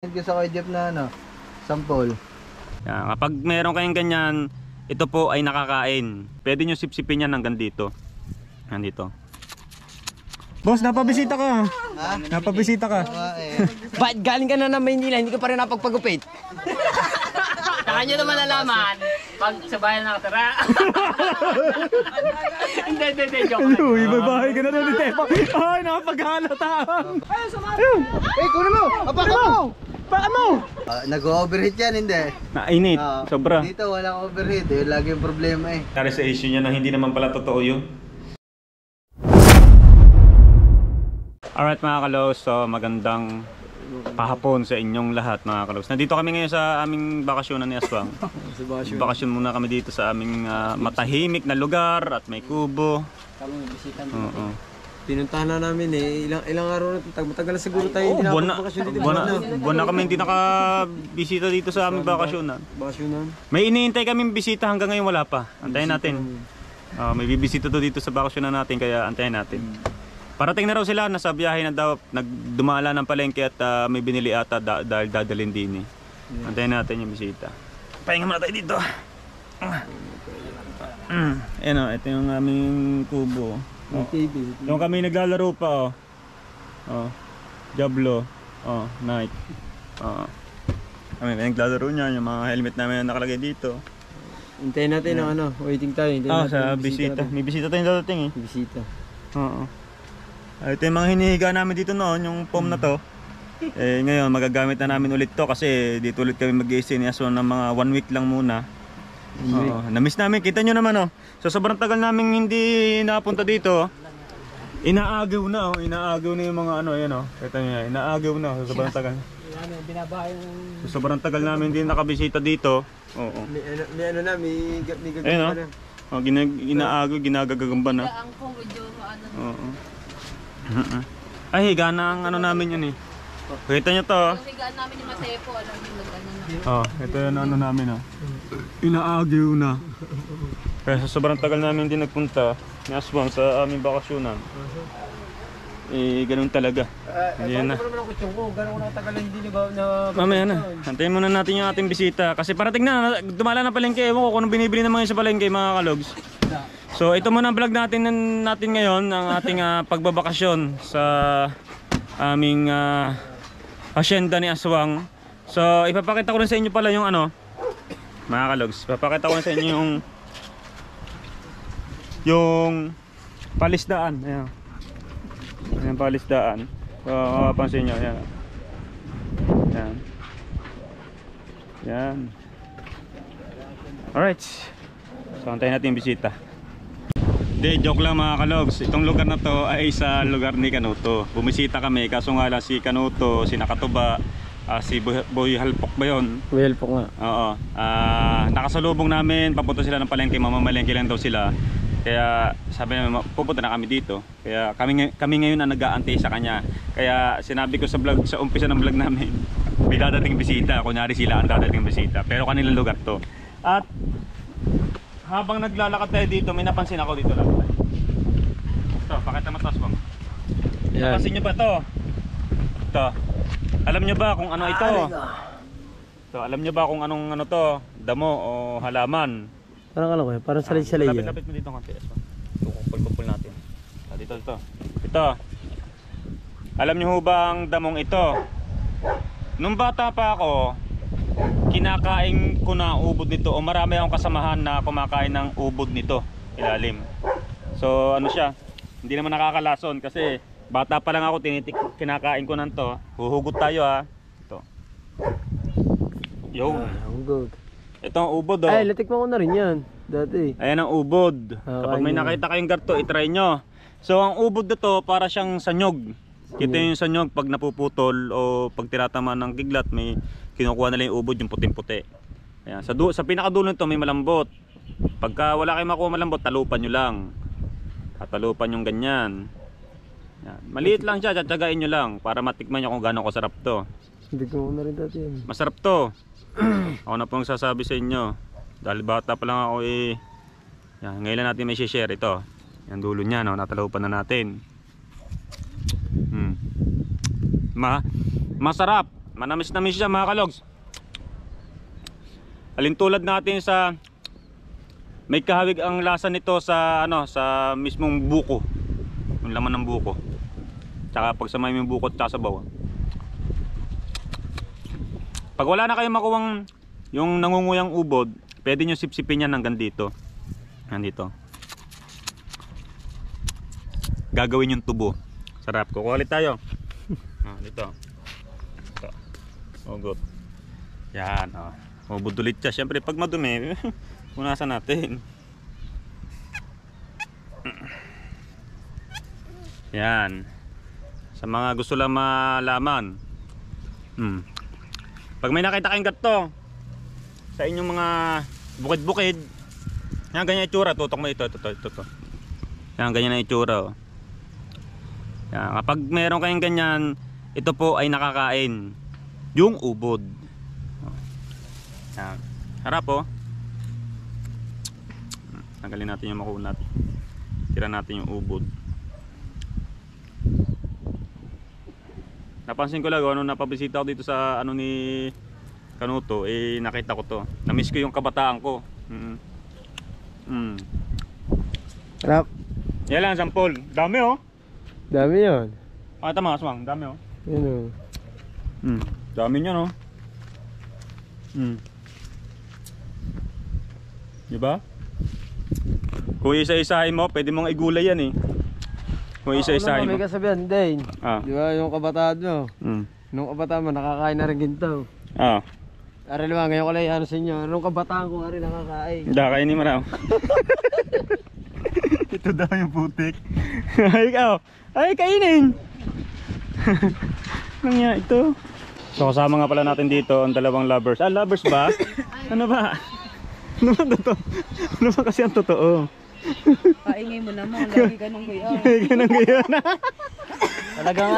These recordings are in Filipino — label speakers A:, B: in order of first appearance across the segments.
A: Sa kay Jeff na ano, sample.
B: Yan, kapag meron kayong ganyan, ito po ay nakakain. Pwede nyo sipsipin yan hanggang dito. Nandito.
C: Boss, napabisita ka.
A: Ha?
C: Napabisita ka.
D: Ba't galing ka na ng Maynila, hindi ka pa rin napagpagupit?
E: Saka nyo naman nalaman, pag sa bayan nakatira. Hindi, joke lang.
C: Uy, may bahay ka na doon ni Tepa. Ay, nakapaghalata. Ayun.
A: Eh, kunin mo! Apakan mo!
C: Paano mo?
A: Nag-overheat yan, hindi.
B: Nainit, sobra.
A: Dito walang overheat, yun lagi yung problema eh.
B: Kari sa issue niya na hindi naman pala totoo yun. Alright mga kalaws, so magandang pahapon sa inyong lahat mga kalaws. Nandito kami ngayon sa aming bakasyonan ni Aswang. Bakasyon muna kami dito sa aming matahimik na lugar at may kubo.
D: Pinuntahan na namin eh, ilang araw na, matagal na siguro tayo hindi nakapagpakasyon dito.
B: Buwan na kami hindi nakabisita dito sa aming bakasyonan. May iniintay kaming bisita hanggang ngayon wala pa. Antayin natin. May bibisita to dito sa bakasyonan natin kaya antayin natin. Parating na raw sila, nasa biyahe na daw, nagdumala ng palengke at may binili ata dahil dadalhin din eh. Antayin natin yung bisita. Pahinga muna tayo dito. Ayan o, ito yung aming kubo. Yung kami naglalaro pa Diablo, Night. Kami naglalaro niya, yung mga helmet namin na nakalagay dito.
D: Hintayin natin ang ano, waiting tayo.
B: Sa bisita. May bisita tayong dadating eh.
D: Bisita.
B: Ito yung mga hinihiga namin dito noon, yung foam na to. Ngayon magagamit na namin ulit to kasi dito ulit kami mag-i-stay ni Aswan ng mga 1 week lang muna. Na-miss namin, kita nyo naman so sobrang tagal namin hindi napunta dito. Inaagaw na inaagaw na yung mga yan kita nyo yan, inaagaw na so sobrang tagal. So sobrang tagal namin hindi nakabisita dito.
D: May gagamba na.
B: Inaagaw, ginagagagamba na. Ay, higa na ang namin yun eh. Kita nyo to.
E: Yung higaan namin ni Masepo, alam nyo nag-ano na.
B: Ito yung namin Inaagaw na. Kaya sa sobrang tagal namin hindi nagpunta ni Aswang sa aming bakasyonan. Ganun talaga. Yan na. Mamaya na. Antayin muna natin yung ating bisita. Kasi parating na, dumala na palengke. Ewan ko kung anong binibili naman sa palengke mga kalogs. So ito muna ang vlog natin ngayon. Ang ating pagbabakasyon sa aming hacienda ni Aswang. So ipapakita ko rin sa inyo pala yung mga kalogs. Ipapakita ko rin sa inyo yung palisdaan. Ayan. Ayan palisdaan. So mapapansin nyo. Ayan. Ayan. Ayan. Alright. So antayin natin yung bisita. Hindi, joke lang mga kalogs. Itong lugar na to ay sa lugar ni Kanuto. Bumisita kami kaso nga lang si Kanuto, si Nakatuba, si Boy Halpok ba yun?
D: Boy Halpok nga.
B: Oo. Nakasalubong namin, papunta sila ng palengke, mamamalengke lang daw sila. Kaya sabi namin, pupunta na kami dito. Kaya kami ngayon ang nag-aantay sa kanya. Kaya sinabi ko sa vlog, sa umpisa ng vlog namin, may dadating bisita. Kunyari sila ang dadating bisita. Pero kanilang lugar to. At habang naglalakad tayo dito, may napansin ako dito lang. Ito, pakita mo taas mo. Napansin nyo ba to? Ito. Alam nyo ba kung ano ito? Ito, alam nyo ba kung anong to? Damo o halaman?
D: Parang salay-salay yan.
B: Lapit mo dito konti. Ito, kumpul-kumpul natin. Dito. Ito. Alam nyo ba ang damong ito? Nung bata pa ako, kinakain ko na ubod nito o marami akong kasamahan na kumakain ng ubod nito ilalim. So siya, hindi naman nakakalason kasi bata pa lang ako kinakain ko nan to. Huhugot tayo ito. Yo. Ito ang ubod
D: Ay, natikman ko na rin yan dati.
B: Ayan ang ubod. Kapag may nakita kayong garto, itry nyo. So ang ubod nito para siyang sanyog. Kita yung sanyog pag napuputol o pag tinatamaan ng kiglat, may kinukuha nila yung ubod, yung puting-puti. Ayan. Sa pinakadulo nito may malambot. Pagka wala kayong makuha malambot, talupan nyo lang. Talupan yung ganyan. Ayan. Maliit lang siya, tsatsagain nyo lang para matikman nyo kung gano'ng kasarap to.
D: Hindi ko na rin dati yan.
B: Masarap to. Ako na pong sasabi sa inyo. Dahil bata pa lang ako yan, ngayon lang natin may share ito. Yan dulo niya, natalupan na natin. Masarap. Manamis-namis siya mga kalogs. Alintulad natin sa may kahawig ang lasa nito sa ano, sa mismong buko. Yung laman ng buko. Tsaka pag samay mo yung buko at sabaw. Pag wala na kayong makuwang yung nangunguyang ubod, pwede nyo sipsipin yan hanggang dito. Nandito. Gagawin yung tubo. Sarap. Kukuha ulit tayo. Dito. Ito. Ugot. Yan. Ubod ulit siya. Siyempre pag madumi, punasan natin. Yan. Sa mga gusto lang malaman. Pag may nakita kayong gato sa inyong mga bukid-bukid, yan ganyan itsura. Tutok mo ito. Yan ganyan na itsura. Yan, kapag meron kayong ganyan, ito po ay nakakain yung ubod. Yan. Harap po. Tanggalin natin yung makunat. Tira natin yung ubod. Napansin ko lang ano, napabisita ako dito sa ano ni Kanuto, eh nakita ko to. Na-miss ko yung kabataan ko.
D: Sarap.
B: Yan lang, sampol. Dami oh.
D: Dami yun.
B: Tama, aswang. Dami oh.
D: Yun o.
B: Dami niya no. Diba? Kung isa-isahin mo, pwede mong igulay yan eh. Kung isa-isahin mo.
D: May kasabihan din. Di ba yung kabataan mo? Nung kabataan mo, nakakain na rin ginto. Ari naman, ngayon ko lang ano sa inyo. Nung kabataan ko nga rin nakakain.
B: Kainin mo raw. Ito daw yung putik. Ay, ikaw. Ay, kainin. Nangya ito. So kasama nga pala natin dito ang dalawang lovers. Lovers ba? Ano ba? Ano ba totoo? Ano ba kasi ang totoo?
F: Paingay mo naman, lagi ka nang gayon.
B: Lagi ka nang gayon.
E: Talagang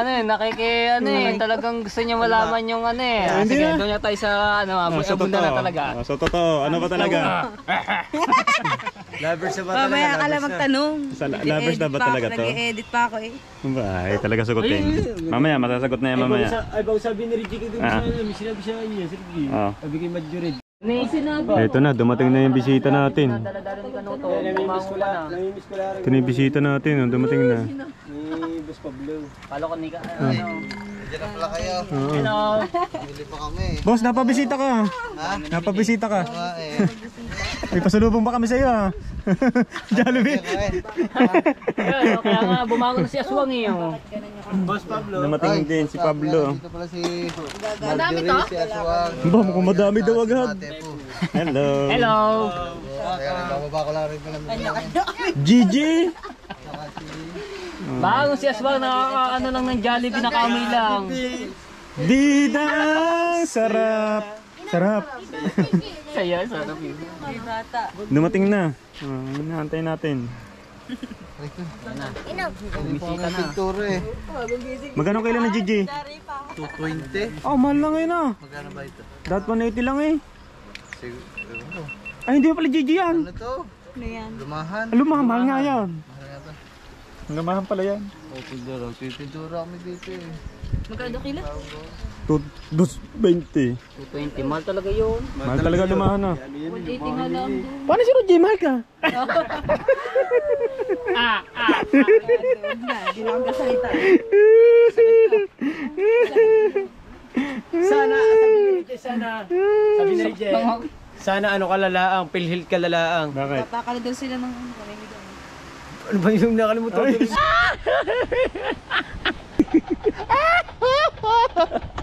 E: talagang gusto niya malaman yung ano eh.
B: Hindi
E: Sige,
B: na.
E: doon na tayo sa ano, abunda na talaga.
B: So totoo. Ano ba talaga?
D: Lovers na ba
F: Mamaya ka lang magtanong.
B: Lovers na ba talaga to?
F: Nag-edit pa ako eh.
B: Ay, talaga sagutin. Mamaya, masasagot na yan mamaya.
D: Ay, bago sabi ni Reggie ko may sinabi siya niya, Sir Reggie. Sabi kay Madjurid.
B: Ito na, dumating na yung bisita natin.
E: Dala-dala ni Kanuto.
D: Namimiss ko lang.
B: Ito na yung bisita natin, dumating na.
D: Ni Boss Pablo.
E: Palo ko ni
A: Diyan na pala kayo.
E: Hello.
A: Bili pa kami.
B: Boss, napabisita ka. Napabisita ka. May pasalubong ba kami sa iyo ha? Jollibee.
E: Kaya nga bumangon si Aswang eh.
D: Boss Pablo.
B: Dumating din si Pablo.
A: Dito pala si Marjorie, si Aswang.
B: Ba, mukhang madami daw agad. Hello.
E: Hello.
A: Kaya nagbababa ko lang rin pala.
B: Gigi.
E: Bago si Aswang na ano lang ng Jollibee, nakamoy lang.
B: Dida, sarap. Sarap.
E: Saya, sarap yun.
B: Dumating na. Hinahantay natin.
A: Bumisita na. Pinturo eh.
B: Magkano kailan na Gigi?
A: 220.
B: Oh, mahal lang ngayon ah.
A: Magkano ba ito?
B: Dapat 180 lang eh.
A: Siguro.
B: Ay, hindi pa pala Gigi yan.
A: Ano to?
F: Ano yan?
A: Lumahan.
B: Alam, mahal nga yan.
A: Mahal nga to.
B: Lumahan pala yan.
A: Pipintura kami dito eh.
F: Magkano kilo?
B: 220.
E: 220, mahal talaga yun.
B: Mahal talaga lumahan ah.
F: 180 nga lang.
B: Paano si Roger? Mahal ka?
F: Hindi na akong kasalita.
D: Sana, sabi ni Reggie, sabi ni Reggie, sana ano kalalaang, pilhil kalalaang.
B: Bakit?
F: Papakala daw sila ng ano, pamimigan.
D: Ano ba yung nakalimutan ko?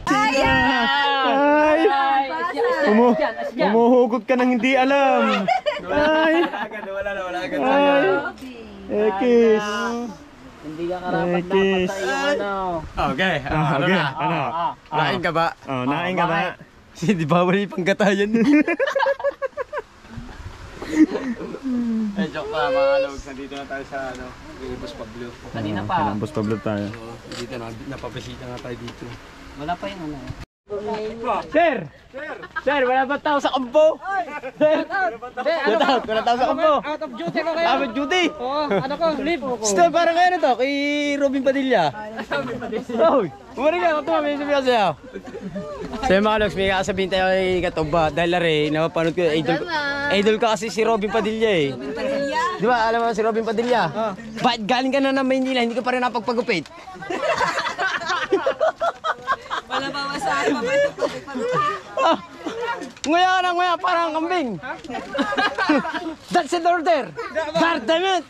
B: Ay! Umuhugot ka nang hindi alam. Ay!
D: Wala agad.
B: Ay! Ekis!
E: Hindi ka karapat dapat sa iyo ano.
D: Okay,
B: Okay, ano?
D: Nain ka ba?
B: Oh, nain ka ba?
D: Di ba wala yung panggatayan? Eh, joke pa mga logs. Nandito na tayo sa ano, Boss Pablo.
E: Kanina pa.
B: Boss Pablo tayo.
D: Dito na, napapasita nga tayo dito.
E: Wala pa yung ano.
D: Sir! Sir, wala ba tao sa kampo? Sir, wala tao sa kampo.
C: Out of duty ko kayo.
D: Out of duty.
C: Oo, ano ko, leave.
D: Stop, parang kayo na to, kay Robin Padilla. Hoy, umaring ka, katuwa, may sabi ka sa'yo. Sa'yo mga Logs, may kakasabihin tayo kay Katoba. Dahil lari, napapanood ko, idol ka kasi si Robin Padilla eh.
F: Robin Padilla.
D: Di ba, alam mo si Robin Padilla? Bakit galing ka na ng Maynila, hindi ka pa rin napagpagupit?
F: Wala ba masabi pa ba ito?
D: Ah, nguya ka na nguya, parang kambing. That's an order. God damn it.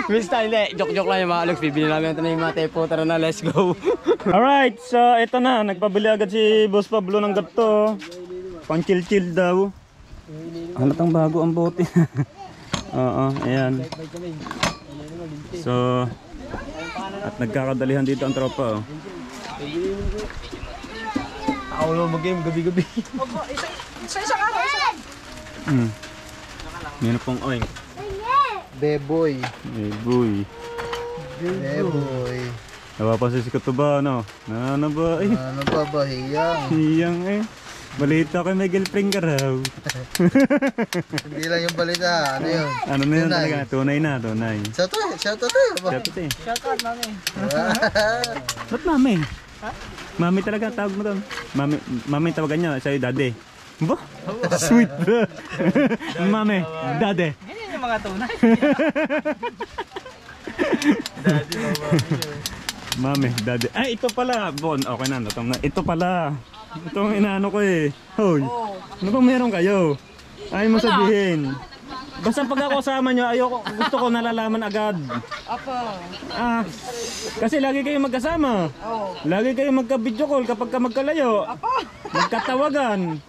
D: Mista, hindi. Joke-joke lang yung mga Alex. Bibili namin ito na yung mga tepo. Tara na, let's go.
B: Alright, so ito na, nagpabili agad si Boss Pablo ng gato. Pang chill-chill daw. Halatang bago ang bote. Oo, ayan. So, at nagkakadalihan dito ang tropa. Oh.
D: Ako naman mag-game gabi-gabi.
B: Meron pong oink.
A: Beboy.
B: Beboy.
A: Beboy.
B: Napapansin si Katuba, ano? Ano ba? Ay,
A: Ano pa ba? Hiyang.
B: hiyang eh. Balita ko may girlfriend ka raw.
A: Hindi lang yung balita. Ano yun?
B: Ano na yun
A: Tunay.
B: talaga? Tunay na, tunay.
A: Shout out tayo ba?
B: Shout out eh. Ba't mami? Mami talaga tawag mo doon. Mami tawagan niya, sa'yo daddy. Ba? Sweet bro. Mami, daddy.
C: Ganyan yung mga tunay.
B: Mami, daddy. Ay, ito pala. Bon, okay na. Ito pala. Ito ang inaano ko eh. Hoy, ano bang meron kayo? Ayaw mo sabihin. Basta pag ako kasama nyo, gusto ko nalalaman agad.
F: Apa.
B: Ah, kasi lagi kayo magkasama. Lagi kayo magka-video call kapag ka magkalayo. Magkatawagan.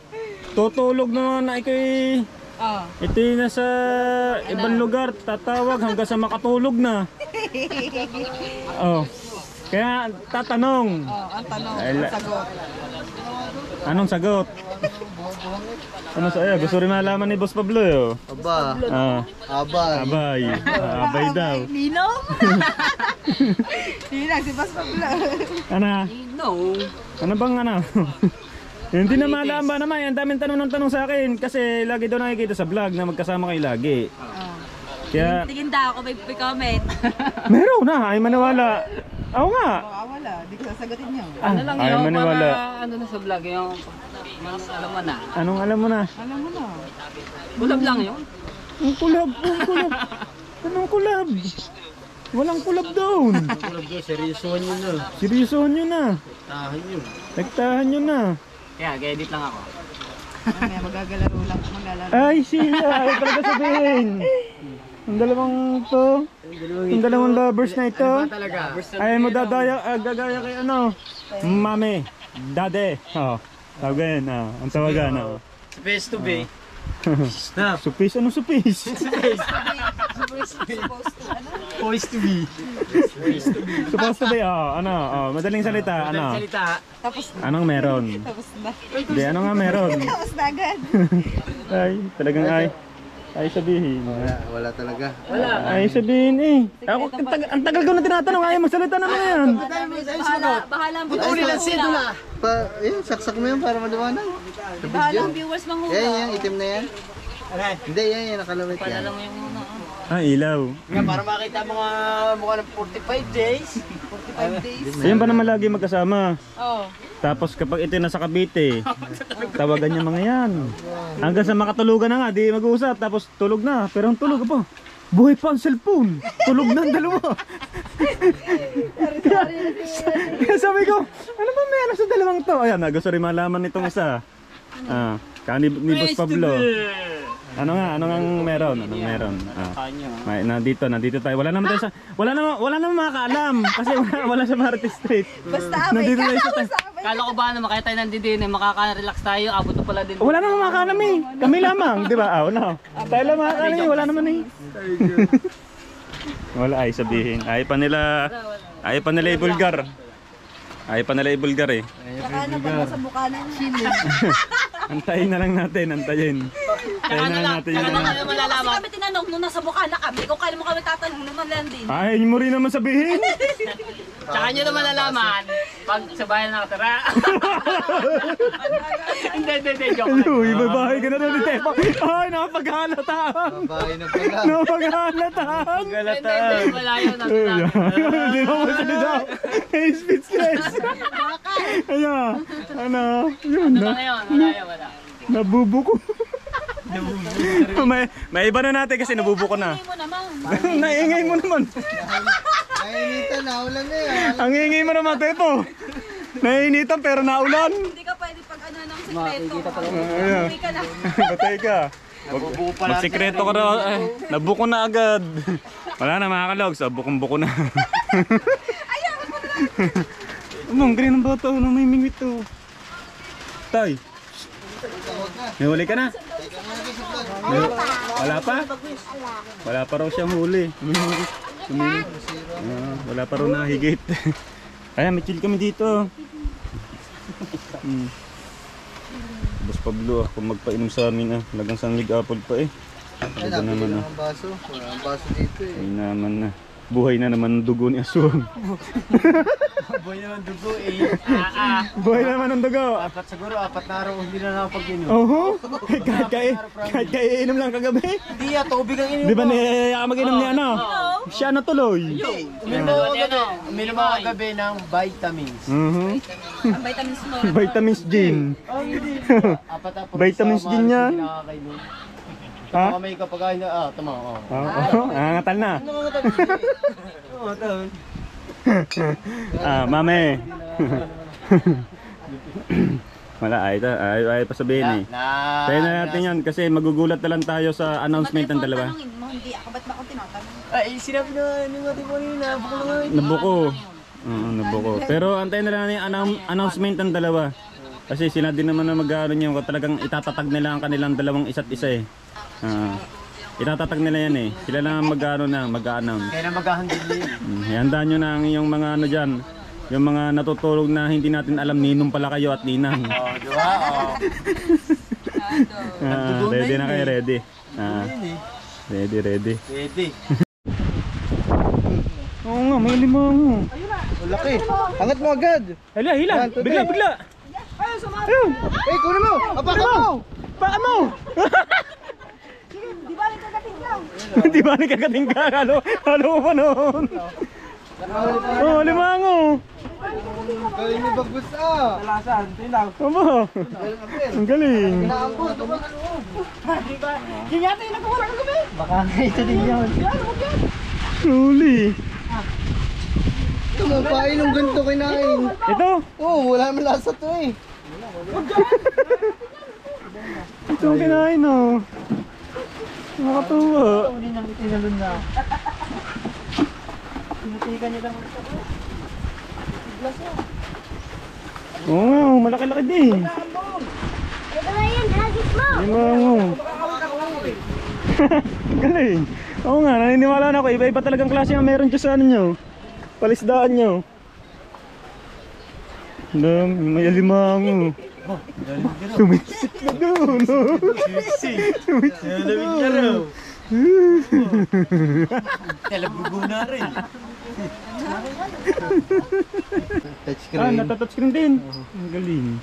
B: Tutulog naman na ikaw ito yung nasa ibang lugar, tatawag hanggang sa makatulog na. Oh. Kaya tatanong.
F: Ang tanong,
B: Ay,
F: ang sagot.
B: Anong sagot? Ano sa iyo? Gusto rin malaman ni Boss Pablo eh. Oh.
A: Aba.
B: Abay. Abay daw.
F: Ninong? Ninong, si Bas Pablo.
B: Ano?
E: No.
B: Ano bang ano? Hindi na malaman naman. Ang daming tanong ng tanong sa akin. Kasi lagi daw nakikita sa vlog na magkasama kayo lagi. Kaya
F: Tingin daw ako may comment.
B: meron na. Ay maniwala. Oo nga.
F: Wala, di ko sasagutin niyo.
E: Ano lang
B: Ayaw
E: yun,
B: maniwala.
E: para ano na sa vlog yung alam mo na.
B: Anong alam mo na?
F: Alam mo na.
E: Kulab lang yun.
B: Ang kulab. Ang kulab. Anong kulab? Walang kulab doon.
D: Seryosohan nyo na.
B: Seryosohan nyo na.
D: Tahan nyo.
B: Nagtahan nyo na.
E: Kaya, edit lang ako.
F: Mamaya magagalaro lang, maglalaro.
B: Ay, sila. Ay, talaga sabihin. Ang dalawang to. Ang dalawang lovers na ito.
D: Talaga.
B: Ay mo gagaya kay ano? Mami, daddy. Oh. Tawagan, ang tawagan,
D: Best to be.
B: Supis, ano supis?
D: Poised to be.
B: Supposed to be, madaling salita, ano?
F: Tapos
B: Anong meron?
F: na.
B: Hindi, ano nga meron?
F: Tapos na agad.
B: Ay, talagang ay sabihin.
A: Wala talaga.
B: Ay sabihin eh. Ako, ang tagal ko na tinatanong, ayaw magsalita naman yan.
F: Bahala ang
D: Uli lang
F: viewers.
D: siya na.
A: Yun, saksak mo yun para maliwanag.
F: Bahala ang viewers manghula.
A: Yan, itim na yan. Hindi, yan, nakalawit yan.
E: Alam mo yung muna.
B: Ilaw.
D: Nga, para makita mga mukha ng 45 days.
F: 45 days.
B: Ayun ba naman lagi magkasama?
F: Oh.
B: Tapos kapag ito nasa Cavite, tawagan niya mga yan. Hanggang sa makatulugan na nga, di mag-uusap. Tapos tulog na. Pero ang tulog pa. Buhay pa ang cellphone. Tulog na ang dalawa. Kaya sabi ko, ano ba meron sa dalawang to? Ayan, gusto rin malaman nitong isa. Ni Boss Pablo. Ano nga meron? Anong meron? Nandito tayo. Wala naman makakaalam kasi wala sa Martes Street.
F: Basta
B: Nandito tayo sa
E: Kala ko ba naman, kaya tayo nandito din, makaka-relax tayo, abot na pala din.
B: wala naman makakaalam eh. Kami lamang, di ba? Wala. Tayo lang makakaalam eh. Wala naman eh. Wala ay sabihin. Ay pa nila ibulgar. Ay pa nila ibulgar eh.
F: Saka na pag nasa mukha ng chili.
B: Antayin na lang natin, antayin. Antayin na lang natin yun.
F: Kasi kami tinanong nung nasa mukha na kami, kung kailan mo kami tatanong naman lang din.
B: Ay, mo rin naman sabihin.
E: Tsaka nyo naman nalaman pag sa bayan nakatira. Hindi, joke lang.
B: Uy, babae ka na doon ni Tepa. Ay, nakapaghalata.
A: Babae na pala.
B: Nakapaghalata.
E: Hindi, malayo na.
B: Hindi mo masalita. Hey, speechless. Ayan. Ano? Yun na.
E: Ngayon, malayo, wala.
B: Nabubuko. may iba na natin kasi nabubuko na.
F: Hindi mo naman.
B: Naingay mo naman.
A: Nainitan na, ulan na yan.
B: Ang ingay mo naman, Tepo. Nainitan pero naulan.
F: Hindi ka pwede pag ano ng sekreto.
B: Ayan.
F: Uwi ka na.
B: Patay ka. Magsikreto ka na. Ay, nabuko na agad. Wala na mga kalogs. Bukong-buko na. Umang, ganyan ang bata. Namimingwit to. Tay. May huli ka na? Wala pa? Wala pa raw siyang huli. Wala pa raw nahigit. Kaya may chill kami dito. Boss Pablo kung magpainom sa amin lagang sanglig apple pa eh.
A: Ay, napili ng baso. Wala ang baso dito eh.
B: Ay naman na. Buhay na naman ang dugo ni Aswang.
D: Boy naman dugo eh.
B: Buhay na naman ang dugo.
D: Siguro 4 na araw hindi na nakapag-inom.
B: Oho. Kahit iinom lang kagabi.
D: Hindi tubig ang ininom.
B: Di ba niyaya mag-inom niya ano? Siya na tuloy.
D: Uminom ako gabi ng vitamins.
B: Mhm.
F: Ang vitamins mo.
B: Vitamins gin. Vitamins din yan. Ha?
D: Ha? May kapag tama.
B: Nangangatal na. Mame. Wala, ay pa sabihin eh. Tayo na natin yan kasi magugulat na lang tayo sa announcement ng dalawa.
F: Tanungin mo, hindi ako. Ba't ba ako tinatanong?
D: Ay, sinabi na yung ating po nila.
B: Nabuko. Nabuko. Pero antayin na lang yung announcement ng dalawa. Kasi sila din naman na mag-ano nyo, talagang itatatag nila ang kanilang dalawang isa't isa eh. Itatatag nila yan eh. Sila lang mag-announce.
D: Kaya na maghahandin nila.
B: Ihanda nyo na ang iyong mga ano dyan. Yung mga natutulog na hindi natin alam, ninong pala kayo at ninang.
D: Di ba?
B: Ready na kayo, ready. Ready.
D: Ready.
B: Oo nga, may limang.
A: Laki. Angat mo agad.
B: Hila. Bigla. Ayun.
A: Eh, kunin mo. Apakan mo.
B: Paa mo!
F: Di ba nagkagating lang?
B: Di ba nagkagating ka? Halo mo pa noon. Oh, limango.
A: Galing ni Bagus
D: Talasan, tilaw.
B: Aba, ang galing.
A: Naambot.
F: Kingati na kung wala ka gabi.
D: Baka ito din yun.
B: Huli.
A: Ito mo, pain ng ganito kinain.
B: Ito.
A: Oo, wala naman lasa to eh.
B: Ito ang kinain oh. Nakatuwa.
D: Hindi nang itinalun na. Pinatikan niya lang.
B: Oo nga, malaki-laki din. Limango. Galing. Oo nga, naniniwala na ako. Iba-iba talagang klase ang meron dyan sa ano nyo. Palisdaan nyo. May limango. Sumisip na doon. Sumisip na doon.
D: Talabugo na rin.
A: Touchscreen.
B: Natatouchscreen din. Ang galing.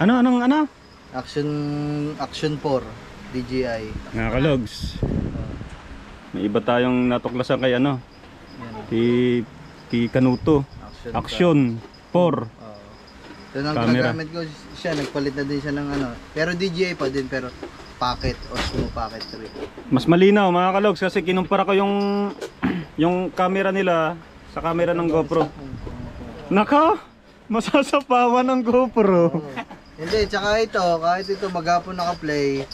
B: Ano?
A: Action 4. DJI.
B: Nakakalogs. May iba tayong natuklasan kay ano. Kay Kanuto. Action 4.
A: Ito nang
B: Camera.
A: ginagamit ko siya, nagpalit na din siya ng ano. Pero DJI pa din, pero pocket, Osmo Pocket 3.
B: Mas malinaw mga kalogs kasi kinumpara ko yung camera nila sa camera ng GoPro. Naka! Masasapawan ng GoPro.
A: Hindi, tsaka ito, kahit ito maghapon naka-play,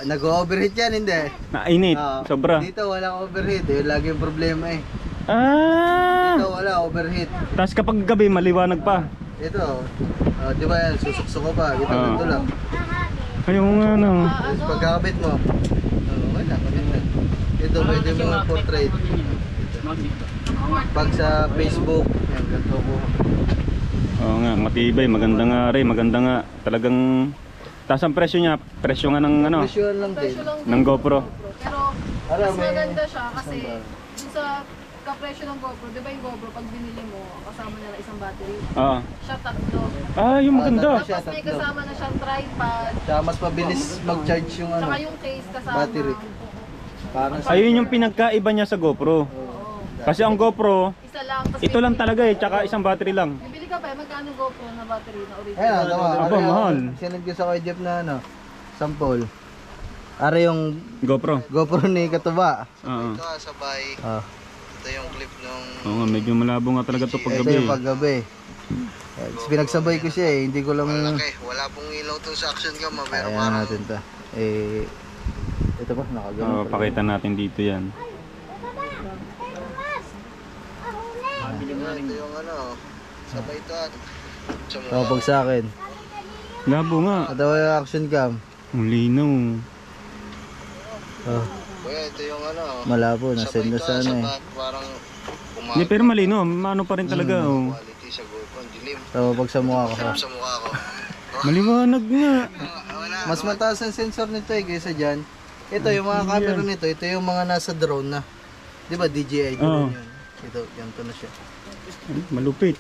A: nag-overheat yan, hindi.
B: Nainit, sobra.
A: Dito walang overheat, yun lagi yung problema eh.
B: Dito
A: Dito wala overheat.
B: Tapos kapag gabi maliwanag pa.
A: Ito, di ba yan, susukso ko pa, ito lang.
B: Ayaw nga no.
A: Tapos pagkakabit mo, okay na, kabit na. Ito, pwede mo portrait. Pag sa Facebook, yan, ganito ko.
B: Oo nga, matibay, maganda nga rin, maganda nga. Talagang taas ang presyo niya, presyo nga ng ano,
A: Presyohan lang din.
G: Presyo lang din
B: ng GoPro.
G: Pero
A: Alam,
G: mas
A: may-
G: maganda siya kasi dun sa kapresyo ng GoPro, di ba yung GoPro pag binili mo, kasama niya na isang battery.
B: Ah.
G: Siya tatlo.
B: Ah, yung maganda.
A: siya,
G: Tapos may
A: tatlo.
G: kasama na siyang tripod,
A: Tsaka mas mabilis mag-charge yung ano.
G: tsaka yung case kasama.
A: Battery. Parang
B: Ayun yung pinagkaiba niya sa GoPro. Kasi ang GoPro,
G: Isa lang. Tapos
B: ito lang talaga eh, tsaka isang battery lang.
G: bibili ka pa, magkano GoPro na battery na original?
A: Ayan, tama.
B: Aba, mahal.
A: Sinad ko sa kay Jeff na ano, sample. Ara yung
B: GoPro.
A: GoPro ni Katuba.
B: Oo.
A: Ito sabay. Ito yung clip nung
B: Oo nga, medyo malabo nga talaga to
A: ito
B: paggabi.
A: yung paggabi. Pinagsabay ko siya eh, hindi ko lang
H: Wala pong ilaw tong sa action cam, pero
A: ayan natin ta. Eh, ito pa, nakagano.
B: Oo, pakita natin dito yan.
H: ito yung ano, sabay ito at sa mga
A: Tawag sa akin.
B: Labo nga.
A: Ito yung action cam.
B: Ang linaw.
A: Oh,
H: kuya, ito yung ano,
A: malabo, nasend na
H: ito
A: sa ano eh.
H: parang
B: Hindi, pero malino. Maano pa rin talaga. Oh.
H: quality sa GoPro, ang dilim
A: Tawag sa mukha ko.
H: sa mukha ko.
B: Maliwanag nga.
A: Mas mataas ang sensor nito eh kaysa dyan. Ito yung mga camera nito, ito yung mga nasa drone na. 'Di ba DJI drone yun. Ito, ganito na siya.
B: Malupit.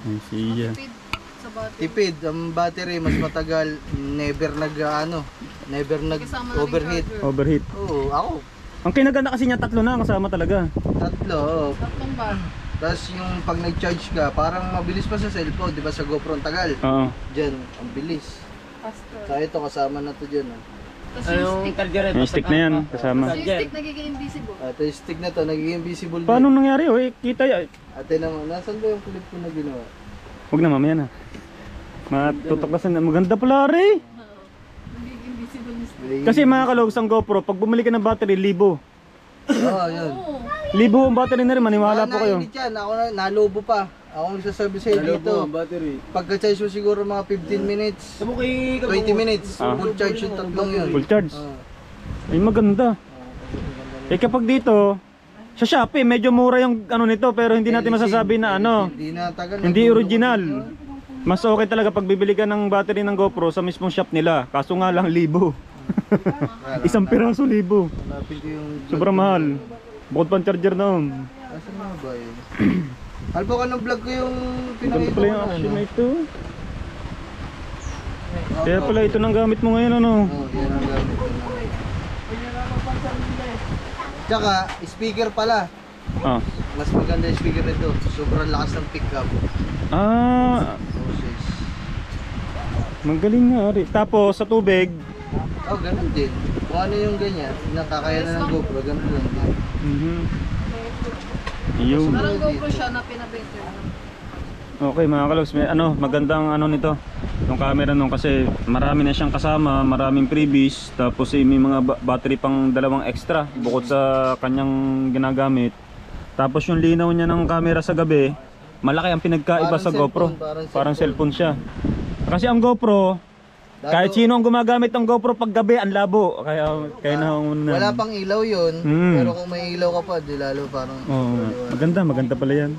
B: Ay, siya.
G: Speed sa battery.
A: Tipid, ang battery mas matagal, never never
G: Kasama na rin
A: overheat.
G: charger.
B: Overheat.
A: Oo, ako.
B: Ang kinaganda kasi niya, tatlo na kasama talaga.
A: Tatlo. Oo.
G: Tatlong bag.
A: Tapos yung pag nag-charge ka, parang mabilis pa sa cellphone, 'di ba sa GoPro ang tagal.
B: Oo.
A: Diyan, ang bilis.
G: Faster.
A: Sa ito kasama na to diyan.
G: Tapos yung stick.
B: Yung stick na yan, kasama.
G: Yung stick nagiging invisible.
A: At yung stick na to nagiging visible.
B: Paano nangyari? Oh, eh, kita yan.
A: Ate naman, nasan ba yung clip ko na ginawa?
B: Huwag na, mamaya na. Matutuklasan na. Maganda pala rin.
G: Nagiging visible yung stick.
B: Kasi mga kalogs, ang GoPro, pag bumili ka ng battery, 1,000.
A: Oo, yun.
B: 1,000 ang battery na rin, maniwala po kayo.
A: Nainit yan. Ako na, nalubo pa. Ako nagsaservice sa'yo dito. Pagka-charge mo siguro mga 15 minutes, 20 minutes,
B: Ah.
A: full charge yung tatlong yun.
B: Full charge.
A: Oo.
B: Ay, maganda. Eh kapag dito, sa Shopee, medyo mura yung ano nito, pero hindi natin masasabi na ano,
A: Hindi na tagal.
B: hindi original. Mas okay talaga pag bibili ka ng battery ng GoPro sa mismong shop nila. Kaso nga lang 1,000. Isang piraso 1,000.
A: Hanapin ko yung...
B: Sobrang mahal. Bukod pang charger noon.
A: Asan na ba yun? Alpo ka ng vlog ko yung
B: Ganda
A: pinakita
B: pala
A: ko
B: yung
A: na
B: action
A: ano.
B: na ito. Kaya pala ito nang gamit mo ngayon ano.
A: Oo, yan ang gamit ko na. Tsaka, speaker pala.
B: Ah.
A: Mas maganda yung speaker nito. Sobrang lakas ng pickup.
B: Ah,
A: Boses.
B: magaling nga rin. Tapos sa tubig,
A: Oh, ganun din. Kung ano yung ganyan, nakakaya na ng GoPro, ganun lang din.
B: Yun.
G: Parang GoPro siya na pinabenter.
B: Okay mga kalogs, may ano, magandang ano nito. Yung camera nung kasi marami na siyang kasama, maraming freebies, tapos may mga battery pang dalawang extra bukod sa kanyang ginagamit. Tapos yung linaw niya ng camera sa gabi, malaki ang pinagkaiba
A: Parang
B: sa GoPro.
A: cellphone,
B: Parang cellphone siya. Kasi ang GoPro, kahit sino ang gumagamit ng GoPro pag gabi, ang labo. Kaya na
A: Wala pang ilaw yun, pero kung may ilaw ka pa, di lalo parang...
B: Oh, maganda pala yan.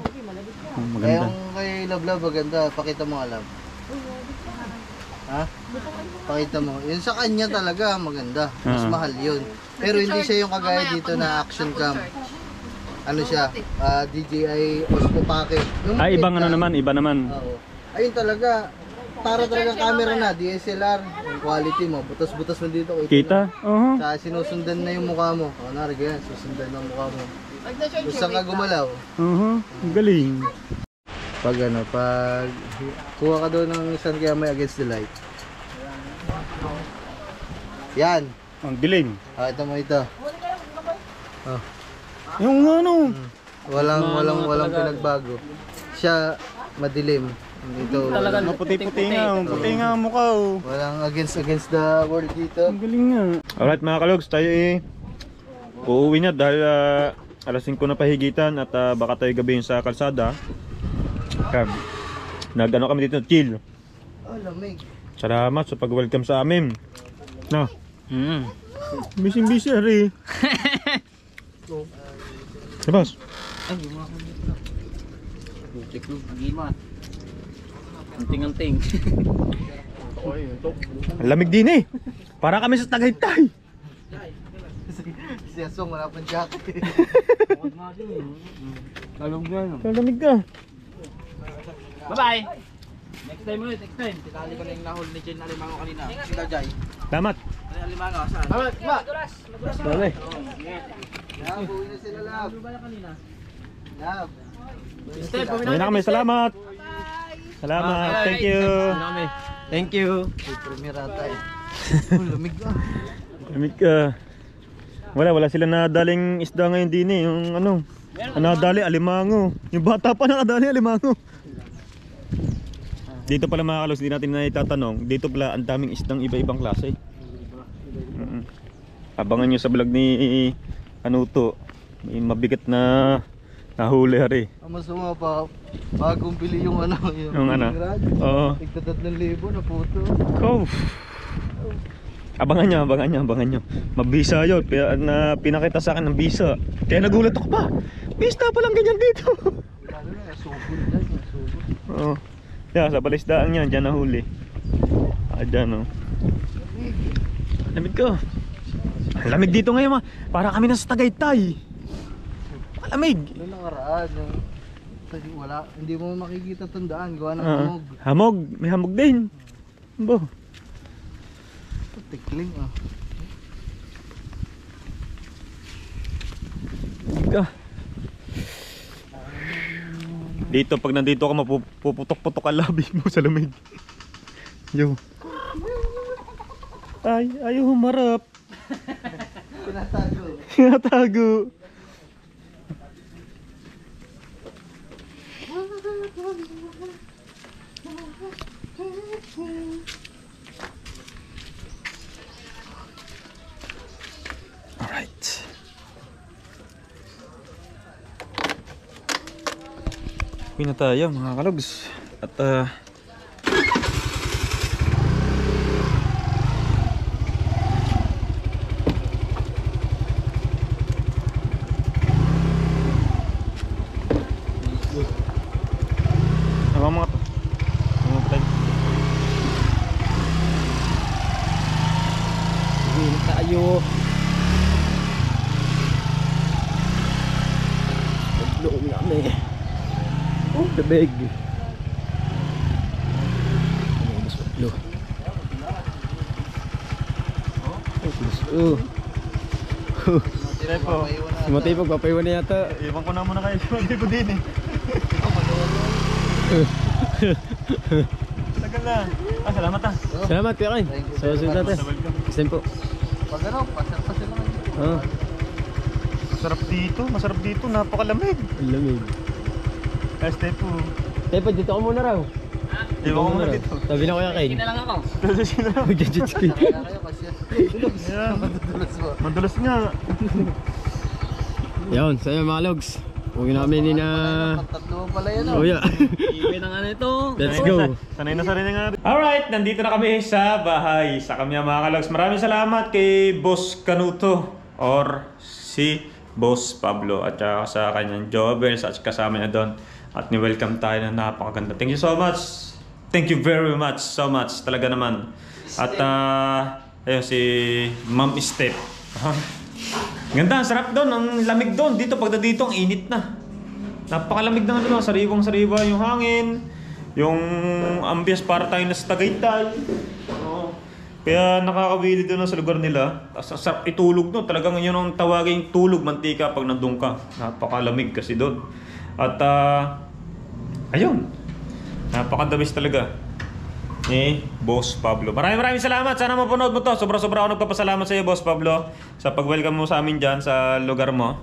B: Oh,
A: Eh,
B: maganda.
A: yung kay Love Love, maganda. Pakita mo alam. Ha? Pakita mo. Yun sa kanya talaga, maganda. Mas mahal yun. Pero hindi siya yung kagaya dito na action cam. Ano siya? DJI Osmo Pocket. Yung
B: Ay, ibang
A: maliit
B: ano
A: lang.
B: naman, iba naman.
A: Oo. Ayun talaga. Para talagang camera na, DSLR. Yung quality mo, butas-butas mo dito.
B: Kita? Oo.
A: Sa sinusundan na yung mukha mo. Kunwari ganyan, susundan ng mukha mo.
G: Nag-charge
A: Kung saan ka gumalaw.
B: Ang galing.
A: Pag ano, pag kuha ka doon ng isang gamay against the light. Yan.
B: Ang dilim.
A: Ito mo ito. Oh.
B: Yung ano.
A: Walang pinagbago. Siya madilim. Ito.
B: Puti-puti nga. Puti nga ang mukha. Oh.
A: Walang against the world dito.
B: Ang galing nga. Alright mga kalogs, tayo uuwi na dahil alas 5 na pahigitan at baka tayo gabihin sa kalsada. Nag-ano kami dito, chill.
A: Oh, lamig.
B: Salamat sa pag-welcome sa amin. No. Busy ari. Labas.
E: Anting-anting.
C: Ang lamig din eh. Para kami sa Tagaytay.
A: Si Asong wala pang jacket.
E: Lalong nga no.
C: Ang lamig ka.
E: Bye-bye! Next time ulit, next time. Tinali ko na yung nahol ni Jen Alimango kanina. Sila Jai.
C: Salamat.
E: Alimango, saan?
C: Dali.
A: Lab, uwi na sila Lab. Lab.
C: Uwi na kami. Salamat. Salamat. Thank you.
D: Thank you.
A: May premier ata eh. Lamig ka.
C: Lamig ka. Wala sila nadaling isda ngayon din eh. Yung ano, nadali alimango. Yung bata pa nakadali alimango. Dito pala mga kalos, hindi natin na itatanong. Dito pala ang daming isdang iba-ibang klase. Abangan nyo sa vlog ni Anuto. May mabigat na nahuli hari.
A: Ang masama pa, bagong bili yung ano.
C: Yung ano? Oo.
A: Tigta 3,000 na puto.
C: Oh. Abangan nyo. Mabisa yun. Kaya na pinakita sa akin ng bisa. Kaya nagulat ako pa. Bisa pa lang ganyan dito.
A: Lalo na, subod na.
C: Oo. Yeah, sa balisdaan yan, dyan nahuli. Dyan, oh. Lamig ko. Lamig dito ngayon, para kami nasa Tagaytay. Malamig.
A: Noong nakaraan, wala, hindi mo makikita tandaan, gawa ng hamog.
C: Hamog, may hamog din. Bo.
A: Tikling ah.
C: Lamig ka. Dito, pag nandito ka, mapuputok-putok ang labi mo sa lamig. Yo. Ay, ayaw humarap. Tinatago. Alright. Uwi na tayo mga kalogs. At mga to. Mga tayo.
D: Uwi na tayo. Pagloong kami. Oh, bebeg. Si Matipog, papaiwan na yata.
C: Iwan ko na muna kayo. Hindi ko din eh. Tagal na. Salamat ah.
D: Salamat Kuya Kain. Sa susunod natin. Kasi po.
A: Pag ano, pasar pa sila ngayon.
C: Masarap dito. Napakalamig.
D: Ang lamig.
C: Estepo.
D: Tepo, dito ka muna raw.
C: Iwan ko muna dito.
D: Sabi na Kuya Kain.
E: Hindi na lang ako.
D: Magja-jet ski.
A: Kaya kayo kasi
C: Yeah.
A: madudulas mo.
C: Madulas nga.
D: Yun, sa'yo mga logs. Uwi namin ni na...
A: Tatlo pala yan
D: Oh yeah.
E: Iwi na nga nito.
D: Let's go.
C: Sanay na nga. Alright, nandito na kami sa bahay. Sa kami mga kalogs. Maraming salamat kay Boss Canuto or si Boss Pablo at sa kanyang jobbers at kasama niya doon. At ni-welcome tayo na napakaganda. Thank you so much. Thank you very much. So much. Talaga naman. At ayun si Ma'am Step. Ganda, sarap doon. Ang lamig doon. Dito pag dito ang init na. Napakalamig na doon. Sariwang-sariwa yung hangin. Yung ambience para tayo na sa Tagaytay. Kaya nakakawili doon sa lugar nila. Sarap itulog doon. Talagang yun ang tawaging tulog mantika pag nandun ka. Napakalamig kasi doon. At ayun. Napakadabis talaga ni Boss Pablo. Maraming salamat. Sana mapanood mo to. Sobra-sobra ako nagpapasalamat sa iyo, Boss Pablo, sa pag-welcome mo sa amin dyan sa lugar mo.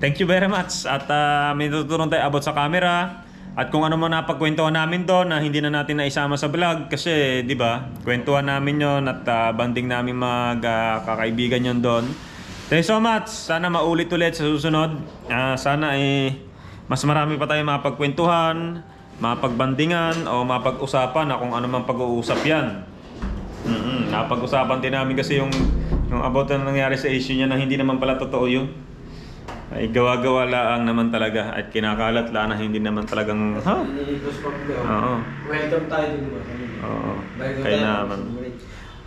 C: Thank you very much. At may tutunan tayo about sa camera. At kung ano mo napagkwentuhan namin doon na hindi na natin naisama sa vlog. Kasi, di ba, kwentuhan namin yon at banding namin magkakaibigan yon doon. Thank you so much. Sana maulit-ulit sa susunod. Sana mas marami pa tayo mapagkwentuhan, mapagbandingan o mapag-usapan na kung ano man pag-uusap yan. Napag-usapan din namin kasi yung about na nangyari sa issue niya na hindi naman pala totoo yun. ay gawa-gawa lang naman talaga at kinakalat lang na hindi naman talagang Oo.
D: Welcome tayo din ba?
C: Oo. Kaya naman.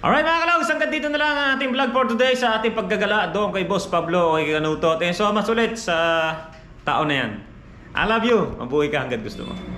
C: Alright mga kalaws, hanggang dito na lang ang ating vlog for today sa ating paggagala doon kay Boss Pablo o kay Kanuto. Thank you so much ulit sa tao na yan. I love you. Mabuhay ka hanggang gusto mo.